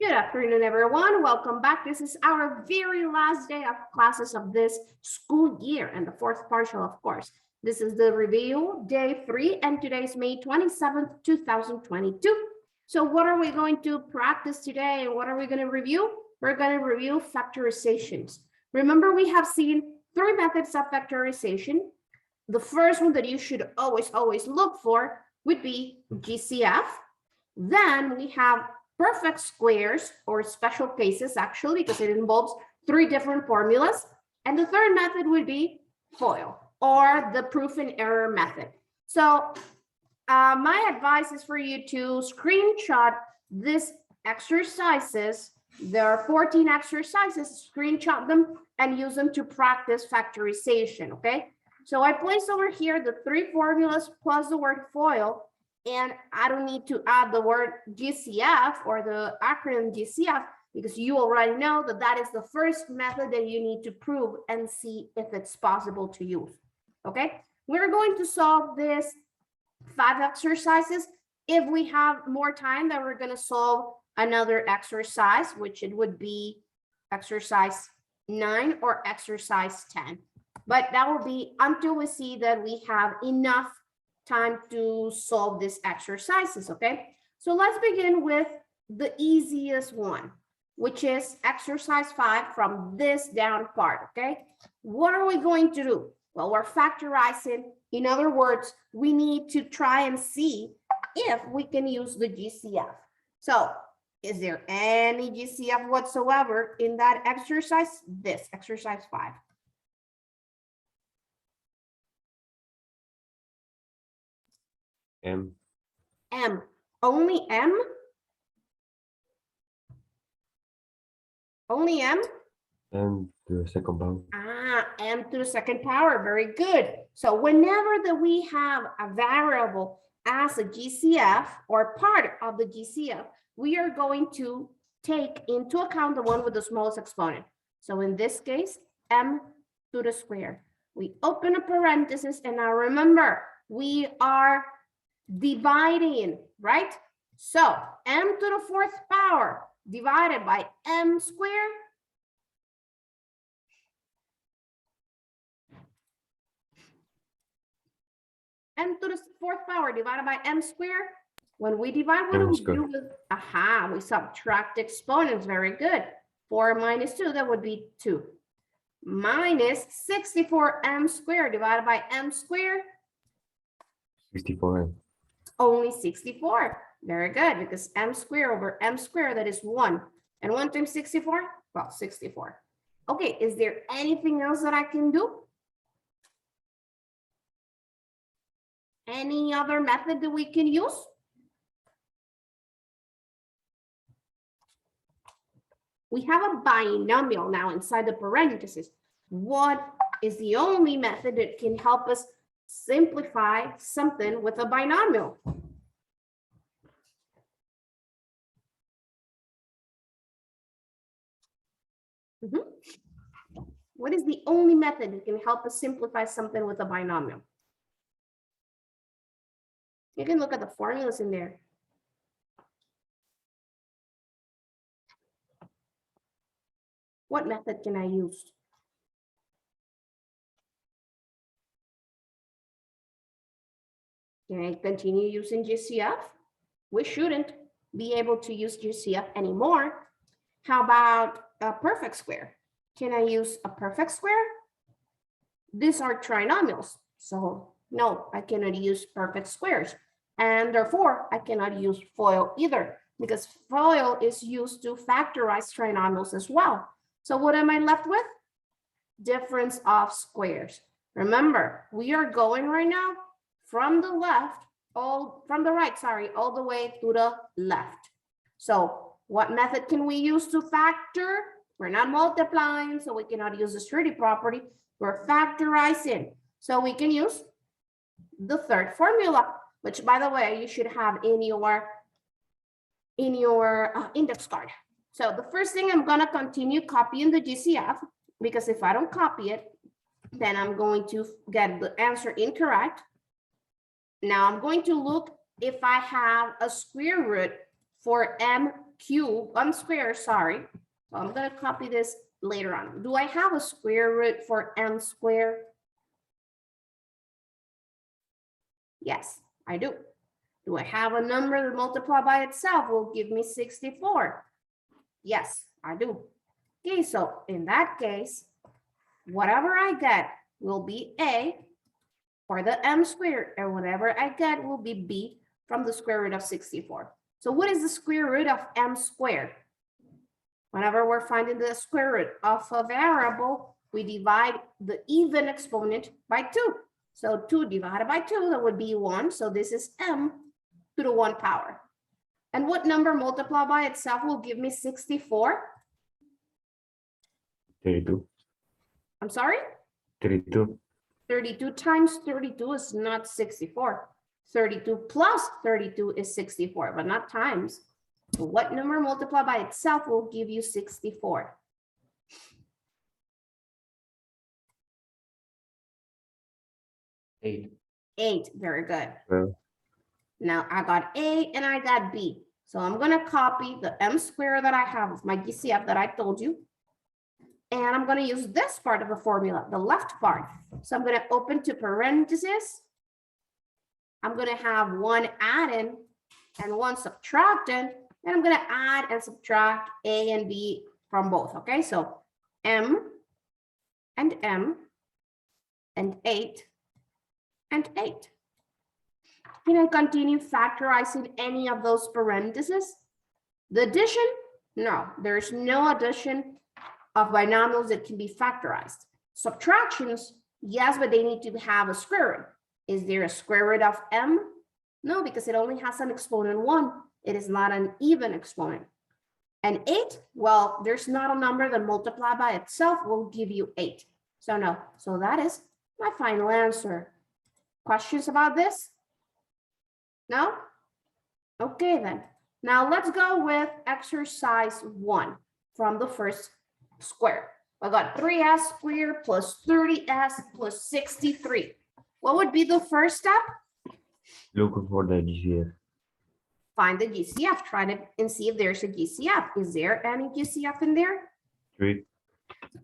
Good afternoon, everyone. Welcome back. This is our very last day of classes of this school year and the fourth partial, of course. This is the review, day 3, and today is May 27th, 2022. So what are we going to practice today and what are we going to review? We're going to review factorizations. Remember, we have seen 3 methods of factorization. The first one that you should always look for would be GCF. Then we have perfect squares, or special cases actually, because it involves 3 different formulas. And the third method would be FOIL, or the proof and error method. So my advice is for you to screenshot these exercises. There are 14 exercises, screenshot them and use them to practice factorization, okay? So I placed over here the 3 formulas plus the word FOIL, and I don't need to add the word GCF or the acronym GCF because you already know that that is the first method that you need to prove and see if it's possible to use, okay? We're going to solve this 5 exercises. If we have more time, then we're going to solve another exercise, which it would be exercise 9 or exercise 10. But that will be until we see that we have enough time to solve these exercises, okay? So let's begin with the easiest one, which is exercise 5 from this down part, okay? What are we going to do? Well, we're factorizing. In other words, we need to try and see if we can use the GCF. So is there any GCF whatsoever in that exercise? This exercise 5. M. Only M? Only M? M to the second power. M to the second power. Very good. So whenever that we have a variable as a GCF or part of the GCF, we are going to take into account the one with the smallest exponent. So in this case, M to the square. We open a parenthesis, and now remember, we are dividing, right? So M to the 4th power divided by M squared. M to the 4th power divided by M squared. When we divide, what do we do with? We subtract exponents. Very good. 4 minus 2, that would be 2. Minus 64M squared divided by M squared. 64M. Only 64. Very good, because M squared over M squared, that is 1. And 1 times 64? Well, 64. Okay, is there anything else that I can do? Any other method that we can use? We have a binomial now inside the parentheses. What is the only method that can help us simplify something with a binomial? What is the only method that can help us simplify something with a binomial? You can look at the formulas in there. What method can I use? Can I continue using GCF? We shouldn't be able to use GCF anymore. How about a perfect square? Can I use a perfect square? These are trinomials, so no, I cannot use perfect squares. And therefore, I cannot use FOIL either, because FOIL is used to factorize trinomials as well. So what am I left with? Difference of squares. Remember, we are going right now from the left, from the right, sorry, all the way to the left. So what method can we use to factor? We're not multiplying, so we cannot use the surety property. We're factorizing. So we can use the third formula, which, by the way, you should have in your index card. So the first thing, I'm going to continue copying the GCF, because if I don't copy it, then I'm going to get the answer incorrect. Now I'm going to look if I have a square root for M square, sorry. So I'm going to copy this later on. Do I have a square root for m squared? Yes, I do. Do I have a number that multiply by itself will give me 64? Yes, I do. Okay, so in that case, whatever I get will be a for the m squared, and whatever I get will be b from the square root of 64. So what is the square root of m squared? Whenever we're finding the square root of a variable, we divide the even exponent by 2. So 2 divided by 2, that would be 1. So this is m to the 1 power. And what number multiplied by itself will give me 64? 32. I'm sorry? 32. 32 times 32 is not 64. 32 plus 32 is 64, but not times. So what number multiplied by itself will give you 64? Eight. 8, very good. Well, Now I got A and I got B. So I'm gonna copy the m squared that I have with my GCF that I told you. And I'm gonna use this part of the formula, the left part. So I'm gonna open to parentheses. I'm gonna have one adding and one subtracting, and I'm gonna add and subtract A and B from both, okay? So M and 8 and 8. Can I continue factorizing any of those parentheses? The addition? No, there's no addition of binomials that can be factorized. Subtractions? Yes, but they need to have a square root. Is there a square root of m? No, because it only has an exponent 1. It is not an even exponent. And 8? Well, there's not a number that multiplied by itself will give you 8. So no, so that is my final answer. Questions about this? No? Okay then. Now let's go with exercise 1 from the first square. I got 3s squared plus 30s plus 63. What would be the first step? looking for the GCF. Find the GCF. Try to and see if there's a GCF. Is there any GCF in there? 3.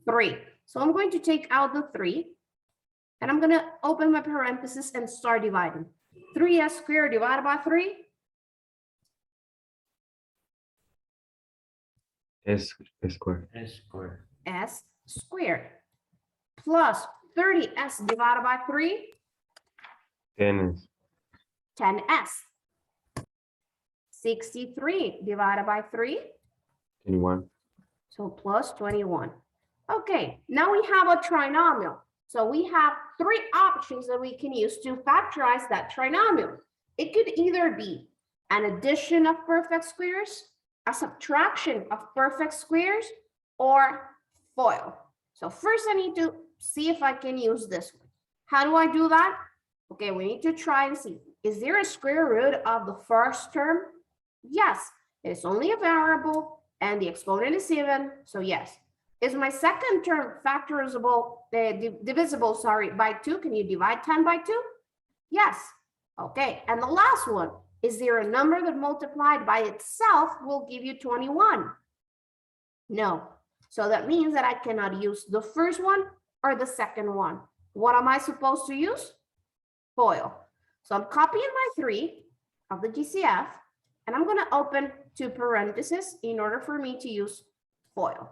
3. So I'm going to take out the 3. And I'm going to open my parentheses and start dividing. 3s squared divided by 3. S squared. S squared. Plus 30s divided by 3. 10s. 10s. 63 divided by 3. 21. So plus 21. Okay, now we have a trinomial. So we have 3 options that we can use to factorize that trinomial. It could either be an addition of perfect squares, a subtraction of perfect squares, or FOIL. So first I need to see if I can use this one. How do I do that? Okay, we need to try and see. Is there a square root of the first term? Yes, it's only a variable and the exponent is even, so yes. Is my second term factorizable, divisible, sorry, by 2? Can you divide 10 by 2? Yes. Okay, and the last one, is there a number that multiplied by itself will give you 21? No. So that means that I cannot use the first one or the second one. What am I supposed to use? FOIL. So I'm copying my 3 of the GCF, and I'm going to open 2 parentheses in order for me to use FOIL.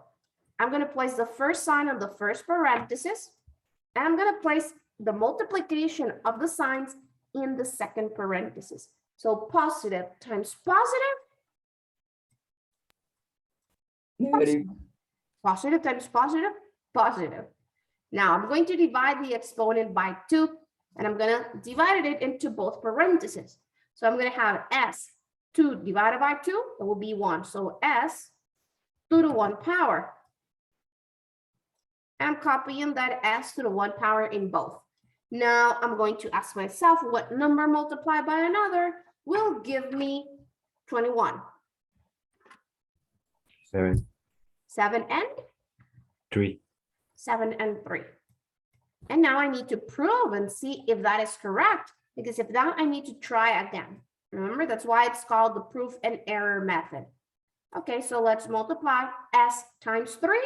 I'm going to place the first sign on the first parenthesis, and I'm going to place the multiplication of the signs in the second parenthesis. So positive times positive. Positive times positive, positive. Now I'm going to divide the exponent by 2, and I'm going to divide it into both parentheses. So I'm going to have s2 divided by 2, it will be 1. So s to the 1 power. I'm copying that s to the 1 power in both. Now I'm going to ask myself what number multiplied by another will give me 21. 7. 7 and 3. 7 and 3. And now I need to prove and see if that is correct, because if not, I need to try again. Remember, that's why it's called the proof and error method. Okay, so let's multiply s times 3,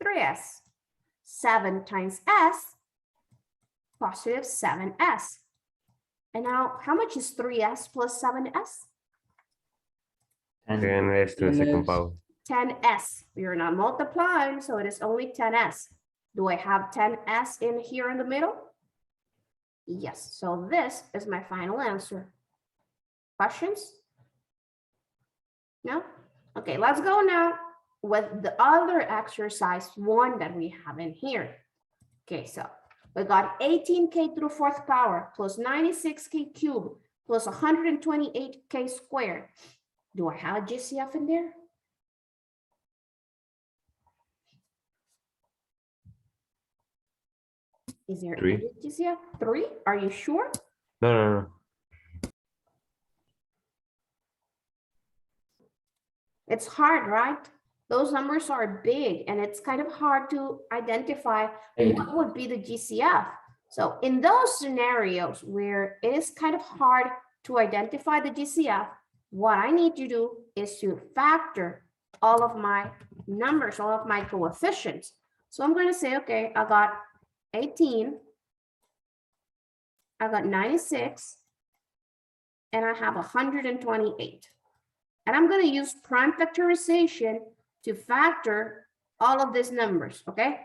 3s. 7 times s, positive 7s. And now, how much is 3s plus 7s? 10s to the second power. 10s. We are not multiplying, so it is only 10s. Do I have 10s in here in the middle? Yes, so this is my final answer. Questions? No? Okay, let's go now with the other exercise 1 that we have in here. Okay, so we got 18k to the 4th power plus 96k cubed plus 128k squared. Do I have a GCF in there? Is there 3. any GCF? 3? Are you sure? No. It's hard, right? Those numbers are big and it's kind of hard to identify what would be the GCF. So in those scenarios where it is kind of hard to identify the GCF, what I need to do is to factor all of my numbers, all of my coefficients. So I'm going to say, okay, I got 18, I got 96, and I have 128. And I'm going to use prime factorization to factor all of these numbers, okay?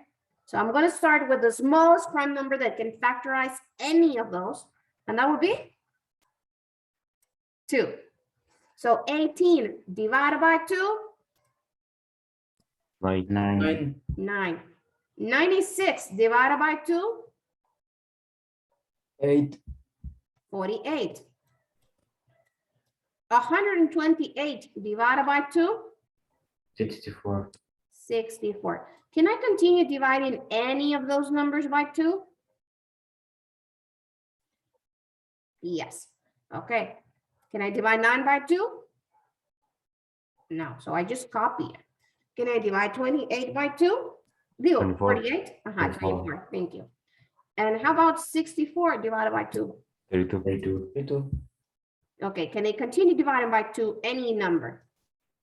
So I'm going to start with the smallest prime number that can factorize any of those, and that would be 2. So 18 divided by 2, 9. 9. 96 divided by 2, 8. 48. 128 divided by 2, 64. 64. Can I continue dividing any of those numbers by 2? Yes. Okay. Can I divide 9 by 2? No. So I just copy it. Can I divide 28 by 2? 24. 48? 24. Thank you. And how about 64 divided by 2? 32. Okay. Can I continue dividing by 2 any number?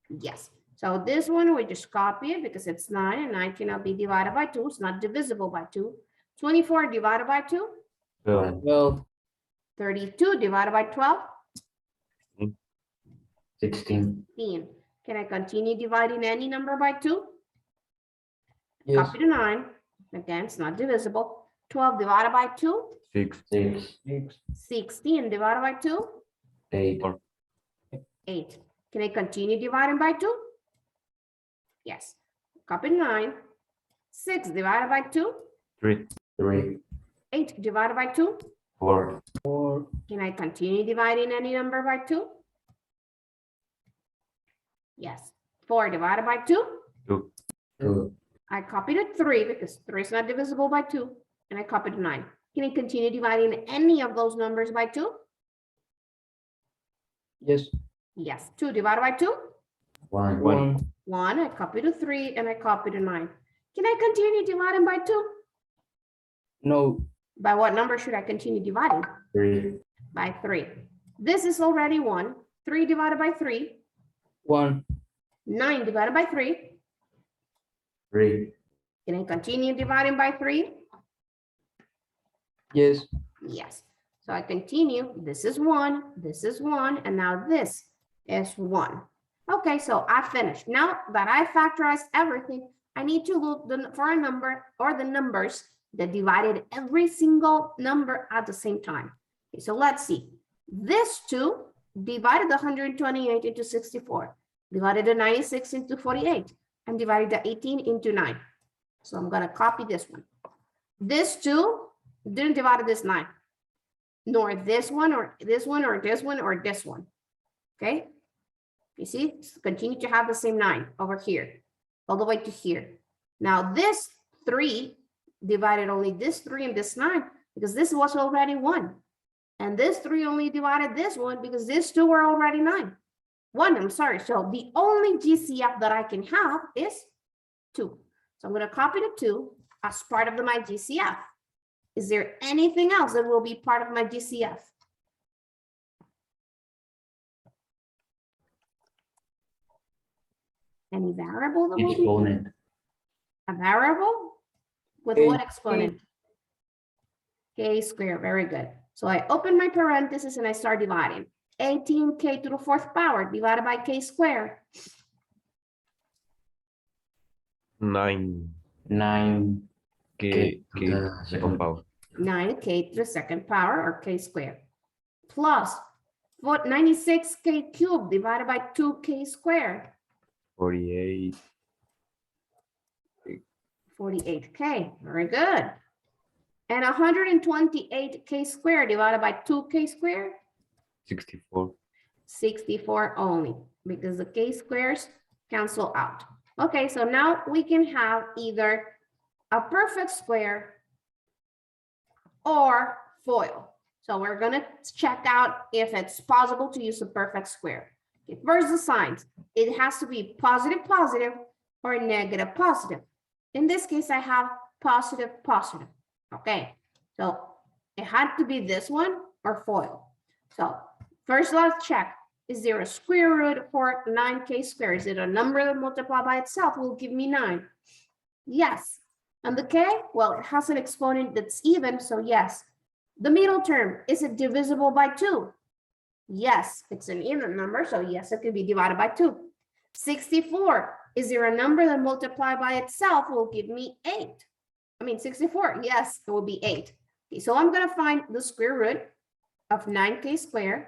Yes. So this one, we just copy it because it's 9 and 9 cannot be divided by 2. It's not divisible by 2. 24 divided by 2. 12. 32 divided by 12. 16. 16. Can I continue dividing any number by 2? Yes. Copy to 9. Again, it's not divisible. 12 divided by 2. 6. 16 divided by 2. 8. 8. Can I continue dividing by 2? Yes. Copy 9. 6 divided by 2. 3. 8 divided by 2. 4. 4. Can I continue dividing any number by 2? Yes. 4 divided by 2. 2. I copied a 3 because 3 is not divisible by 2. And I copied 9. Can I continue dividing any of those numbers by 2? Yes. Yes. 2 divided by 2. 1. 1. I copied a 3 and I copied a 9. Can I continue dividing by 2? No. By what number should I continue dividing? 3. By 3. This is already 1. 3 divided by 3. 1. 9 divided by 3. 3. Can I continue dividing by 3? Yes. Yes. So I continue. This is 1. This is 1. And now this is 1. Okay, so I finished. Now that I factorized everything, I need to look for a number or the numbers that divided every single number at the same time. Okay, so let's see. This 2 divided the 128 into 64, divided the 96 into 48, and divided the 18 into 9. So I'm going to copy this one. This 2 didn't divide this 9, nor this one, or this one, or this one, or this one. Okay? You see, continue to have the same 9 over here, all the way to here. Now this 3 divided only this 3 and this 9, because this was already 1. And this 3 only divided this one because these 2 were already 9. 1, I'm sorry. So the only GCF that I can have is 2. So I'm going to copy the 2 as part of my GCF. Is there anything else that will be part of my GCF? Any variable that will be Exponent. a variable with K, what exponent? K squared, very good. So I open my parentheses and I start dividing. 18k to the fourth power divided by k squared. 9 9 k to k the second power. 9k to the second power, or k squared, plus 96k cubed divided by 2k squared. 48 48k, very good. And 128k squared divided by 2k squared. 64 64 only, because the k squares cancel out. Okay, so now we can have either a perfect square or FOIL. So we're gonna check out if it's possible to use a perfect square. Okay, first the signs. It has to be positive, positive, or negative, positive. In this case, I have positive, positive. Okay, so it had to be this one or FOIL. So first, let's check. Is there a square root for 9k squared? Is it a number that multiplied by itself will give me 9? Yes. And the k, well, it has an exponent that's even, so yes. The middle term, is it divisible by 2? Yes, it's an even number, so yes, it can be divided by 2. 64, is there a number that multiplied by itself will give me 8? I mean, 64, yes, it will be 8. Okay, so I'm going to find the square root of 9k squared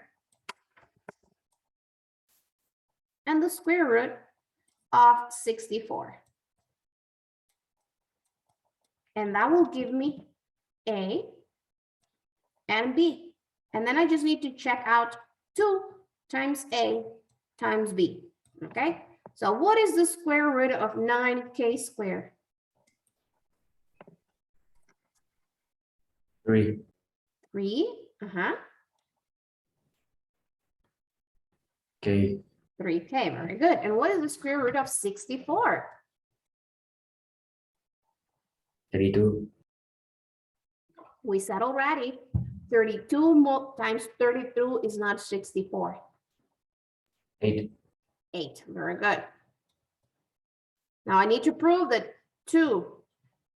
and the square root of 64. And that will give me A and B. And then I just need to check out 2 times A times B. Okay, so what is the square root of 9k squared? 3. 3. K. 3k, very good. And what is the square root of 64? 32. We said already, 32 times 32 is not 64. 8. 8, very good. Now I need to prove that 2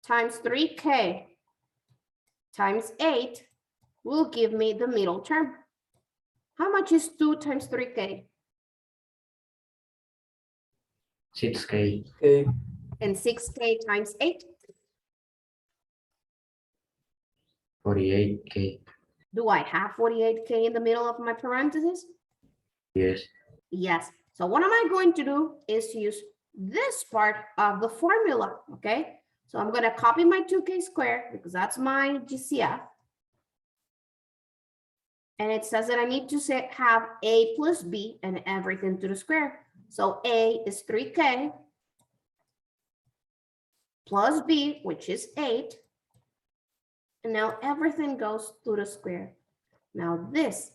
times 3k times 8 will give me the middle term. How much is 2 times 3k? 6K. K, And 6k times 8? 48K. Do I have 48k in the middle of my parentheses? Yes. Yes. So what am I going to do is to use this part of the formula, okay? So I'm going to copy my 2k squared because that's my GCF. And it says that I need to have A plus B and everything to the square. So A is 3k plus B, which is 8. And now everything goes to the square. Now this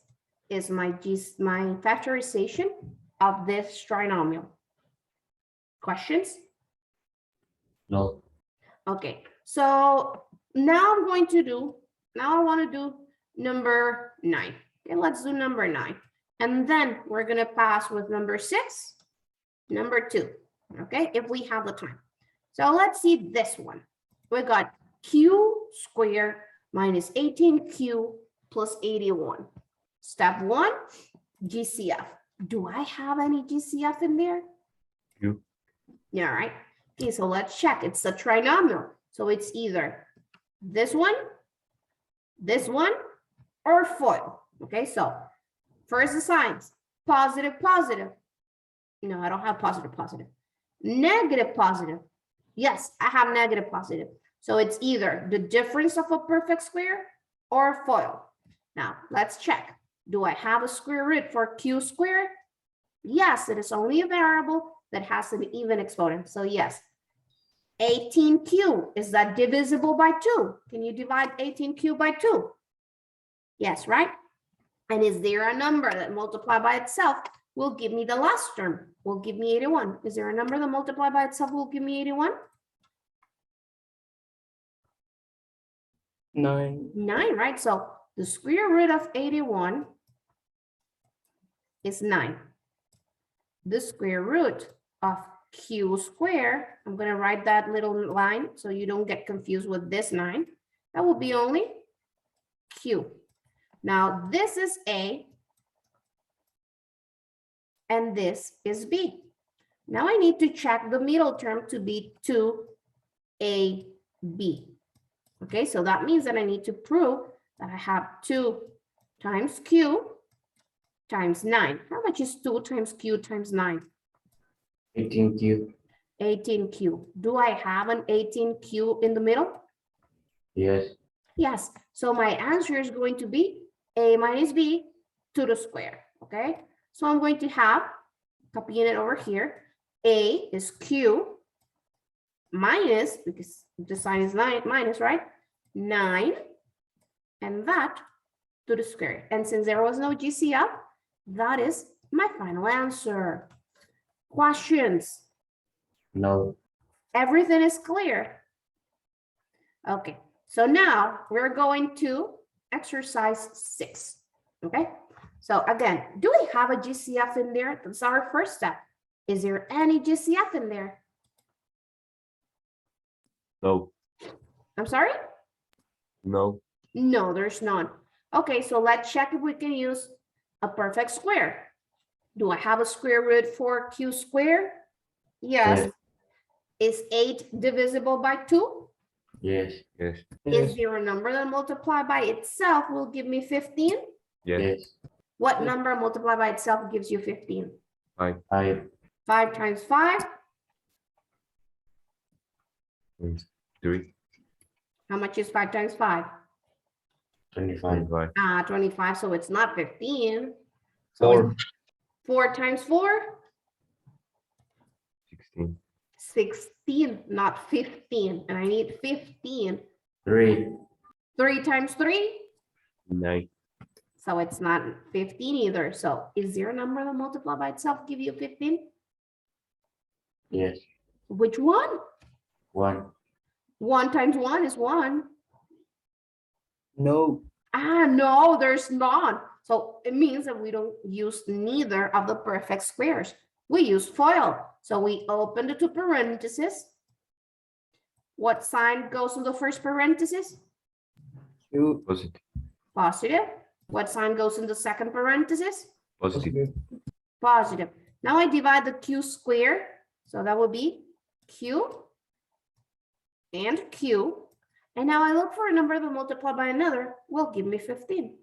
is my factorization of this trinomial. Questions? No. Okay, so now I want to do number 9. Okay, let's do number 9. And then we're going to pass with number 6, number 2. Okay, if we have the time. So let's see this one. We got q squared minus 18q plus 81. Step 1, GCF. Do I have any GCF in there? You. Yeah, right. Okay, so let's check. It's a trinomial. So it's either this one, or FOIL. Okay, so first the signs. Positive, positive. No, I don't have positive, positive. Negative, positive. Yes, I have negative, positive. So it's either the difference of a perfect square or FOIL. Now, let's check. Do I have a square root for q squared? Yes, it is only a variable that has an even exponent. So yes, 18q, is that divisible by 2? Can you divide 18q by 2? Yes, right? And is there a number that multiplied by itself will give me the last term? Will give me 81. Is there a number that multiplied by itself will give me 81? 9. 9, right? So the square root of 81 is 9. The square root of q squared. I'm going to write that little line so you don't get confused with this 9. That will be only q. Now, this is A, and this is B. Now, I need to check the middle term to be 2AB. Okay, so that means that I need to prove that I have 2 times q times 9. How much is 2 times q times 9? 18Q. 18q. Do I have an 18q in the middle? Yes. Yes. So my answer is going to be a minus b to the square. Okay. So I'm going to have, copying it over here, a is q minus, because the sign is 9 minus, right? 9, and that to the square. And since there was no GCF, that is my final answer. Questions? No. Everything is clear. Okay, so now we're going to exercise 6. Okay, so again, do we have a GCF in there? That's our first step. Is there any GCF in there? No. I'm sorry? No. No, there's none. Okay, so let's check if we can use a perfect square. Do I have a square root for q squared? Yes. Is 8 divisible by 2? Yes. Yes. Is there a number that multiplied by itself will give me 15? Yes. Yes. What number multiplied by itself gives you 15? 5. 5. 5 times 5? 3. How much is 5 times 5? 25. 5. 25, so it's not 15. So 4. it's 4 times 4? 16. 16, not 15. And I need 15. 3. 3 times 3? 9. So it's not 15 either. So is there a number that multiply by itself give you 15? Yes. Which one? 1. 1 times 1 is 1. No. No, there's none. So it means that we don't use neither of the perfect squares. We use FOIL. So we open the 2 parentheses. What sign goes in the first parenthesis? Q. Positive. Positive. What sign goes in the second parenthesis? Positive. Positive. Now I divide the q squared. So that would be q and q. And now I look for a number that multiplied by another will give me 15.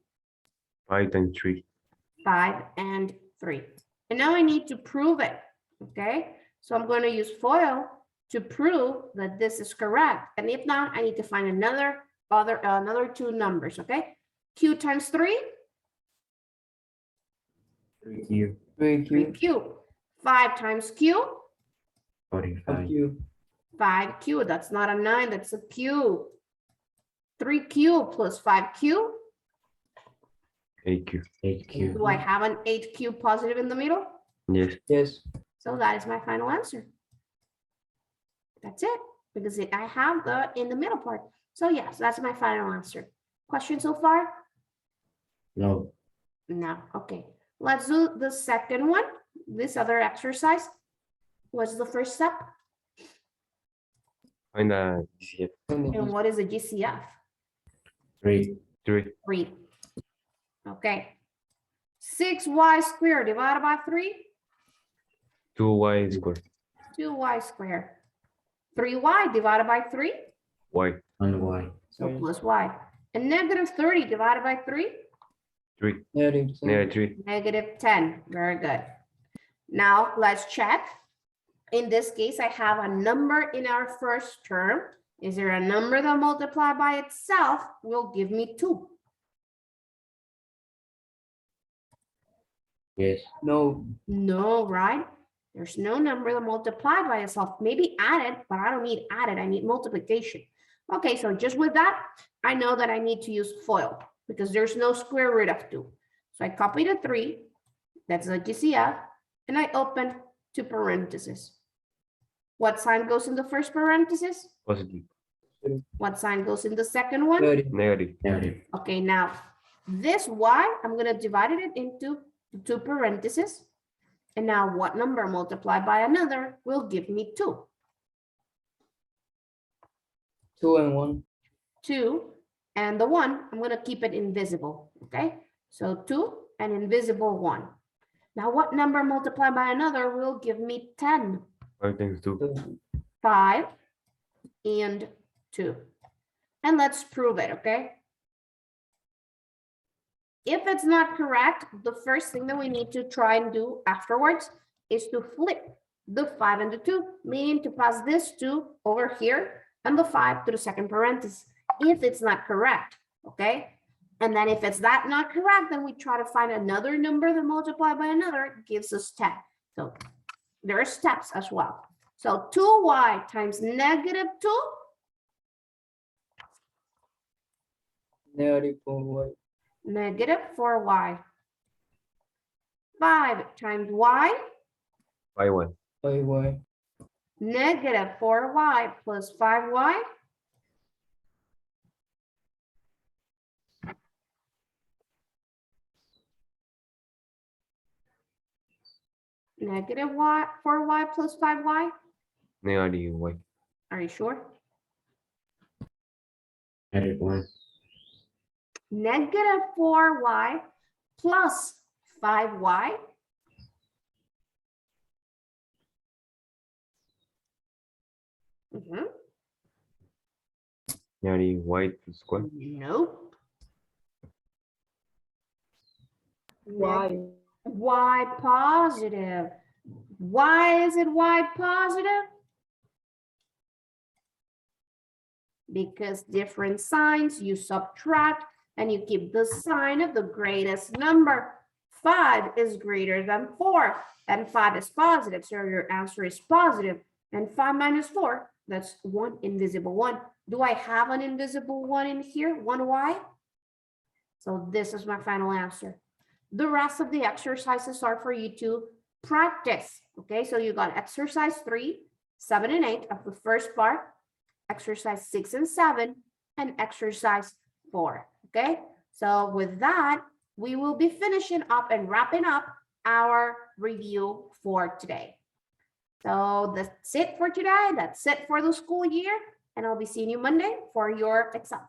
5 times 3. 5 and 3. And now I need to prove it. Okay. So I'm going to use FOIL to prove that this is correct. And if not, I need to find another 2 numbers. Okay. Q times 3? 3Q. 3Q. 3Q. 5 times Q? 45. Q. 5Q. That's not a 9, that's a Q. 3Q plus 5Q. 8Q. 8Q. Do I have an 8Q positive in the middle? Yes. Yes. So that is my final answer. That's it, because I have the in the middle part. So yes, that's my final answer. Question so far? No. No. Okay. Let's do the second one. This other exercise. What's the first step? Find a GCF. And what is a GCF? 3. 3. 3. Okay. 6y squared divided by 3? 2y squared. 2y squared. 3y divided by 3? Y. 1Y. So plus y. And negative 30 divided by 3? 3. Negative. Negative 3. Negative 10. Very good. Now let's check. In this case, I have a number in our first term. Is there a number that multiplied by itself will give me 2? Yes. No. No, right? There's no number that multiplied by itself. Maybe added, but I don't need added. I need multiplication. Okay, so just with that, I know that I need to use FOIL because there's no square root of 2. So I copy the 3. That's a GCF. And I open 2 parentheses. What sign goes in the first parenthesis? Positive. What sign goes in the second one? Negative. Negative. Okay, now this y, I'm going to divide it into 2 parentheses. And now what number multiplied by another will give me 2? 2 and 1. 2 and the 1, I'm going to keep it invisible, okay? So 2 and invisible 1. Now what number multiplied by another will give me 10? 5 times 2. 2. 5 and 2. And let's prove it, okay? If it's not correct, the first thing that we need to try and do afterwards is to flip the 5 and the 2, meaning to pass this 2 over here and the 5 to the second parenthesis, if it's not correct, okay? And then if it's not correct, then we try to find another number that multiplied by another gives us 10. So there are steps as well. So 2y times negative 2. Negative 4y. Negative 4y. 5 times y. 5y. 5y. Negative 4y plus 5y. Negative 4y plus 5y. Negative y. Are you sure? Negative 1. Negative 4y plus 5y. Negative y to square. Nope. Y. Y positive. Why is it y positive? Because different signs, you subtract and you keep the sign of the greatest number. 5 is greater than 4 and 5 is positive. So your answer is positive. And 5 minus 4, that's 1 invisible 1. Do I have an invisible 1 in here? 1y? So this is my final answer. The rest of the exercises are for you to practice. Okay, so you got exercise 3, 7, and 8 of the first part, exercise 6 and 7, and exercise 4. Okay, so with that, we will be finishing up and wrapping up our review for today. So that's it for today. That's it for the school year. And I'll be seeing you Monday for your exam.